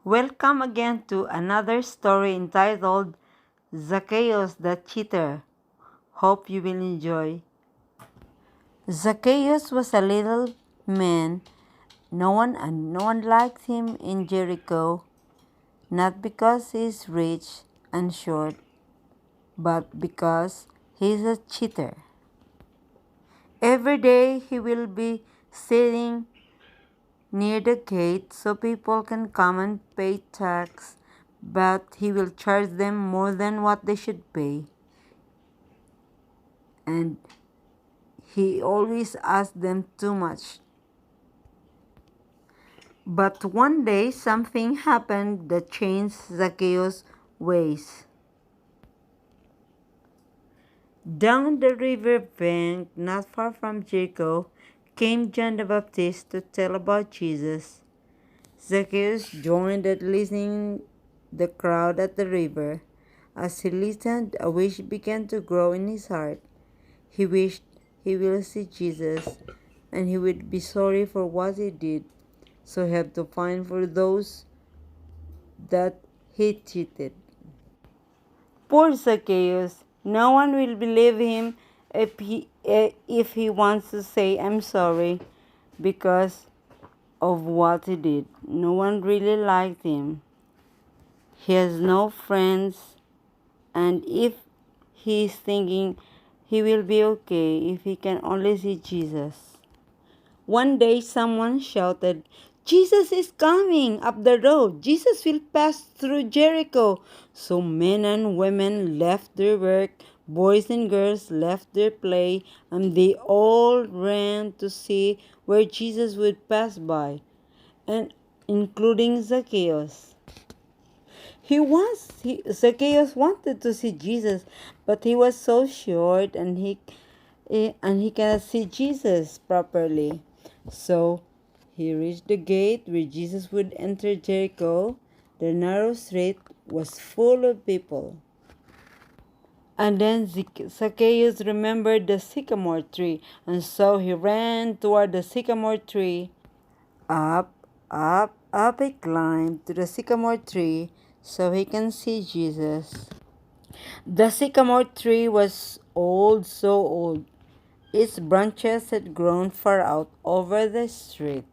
Welcome again to another story entitled Zacchaeus the Cheater. Hope you will enjoy. Zacchaeus was a little man. No one liked him in Jericho, not because he is rich and short, but because he is a cheater. Every day he will be sitting near the gate so people can come and pay tax, but he will charge them more than what they should pay. And he always asks them too much. But one day something happened that changed Zacchaeus' ways. Down the river bank, not far from Jericho, came John the Baptist to tell about Jesus. Zacchaeus joined at listening the crowd at the river. As he listened, a wish began to grow in his heart. He wished he will see Jesus, and he would be sorry for what he did, so he had to find for those that he cheated. Poor Zacchaeus! No one will believe him if he wants to say I'm sorry because of what he did. No one really liked him. He has no friends, and if he is thinking he will be okay if he can only see Jesus. One day someone shouted, Jesus is coming up the road. Jesus will pass through Jericho. So men and women left their work, boys and girls left their play, and they all ran to see where Jesus would pass by, and including Zacchaeus. Zacchaeus wanted to see Jesus, but he was so short and he cannot see Jesus properly. So he reached the gate where Jesus would enter Jericho. The narrow street was full of people. And then Zacchaeus remembered the sycamore tree, and so he ran toward the sycamore tree. Up, up he climbed to the sycamore tree so he can see Jesus. The sycamore tree was old, so old. Its branches had grown far out over the street.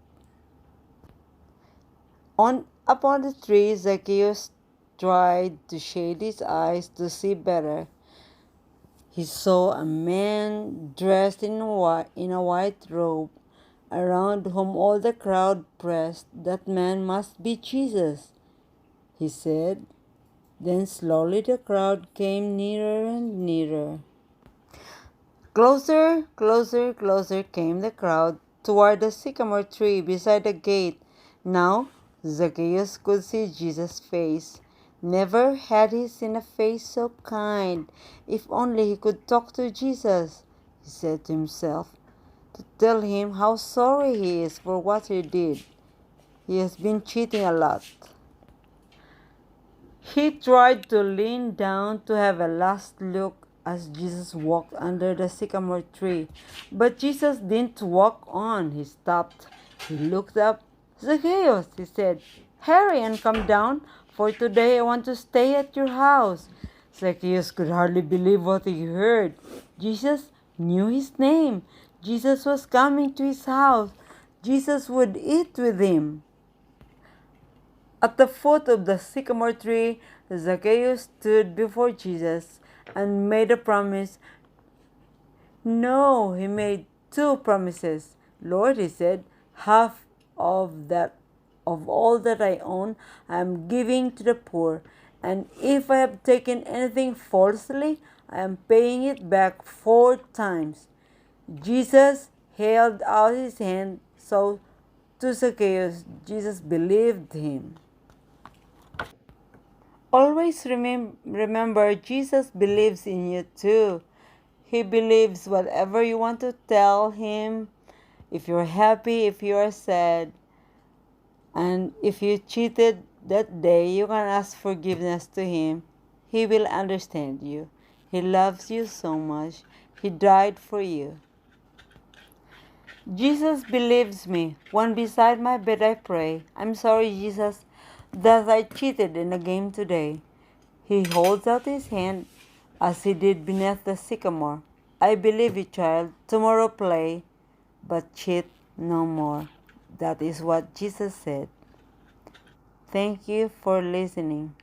Upon the tree, Zacchaeus tried to shade his eyes to see better. He saw a man dressed in a white robe, around whom all the crowd pressed. That man must be Jesus, he said. Then slowly the crowd came nearer and nearer. Closer came the crowd toward the sycamore tree beside the gate. Now Zacchaeus could see Jesus' face. Never had he seen a face so kind. If only he could talk to Jesus, he said to himself, to tell him how sorry he is for what he did. He has been cheating a lot. He tried to lean down to have a last look as Jesus walked under the sycamore tree. But Jesus didn't walk on. He stopped. He looked up. Zacchaeus, he said, hurry and come down, for today I want to stay at your house. Zacchaeus could hardly believe what he heard. Jesus knew his name. Jesus was coming to his house. Jesus would eat with him. At the foot of the sycamore tree, Zacchaeus stood before Jesus and made a promise. No, he made two promises. Lord, he said, half of all that I own I am giving to the poor, and if I have taken anything falsely, I am paying it back 4 times. Jesus held out his hand so to Zacchaeus. Jesus believed him. Always remember, Jesus believes in you too. He believes whatever you want to tell him. If you're happy, if you are sad, and if you cheated that day, you can ask forgiveness to him. He will understand you. He loves you so much. He died for you. Jesus believes me. When beside my bed I pray, I'm sorry, Jesus. Thus I cheated in the game today. He holds out his hand as he did beneath the sycamore. I believe you, child. Tomorrow play, but cheat no more. That is what Jesus said. Thank you for listening.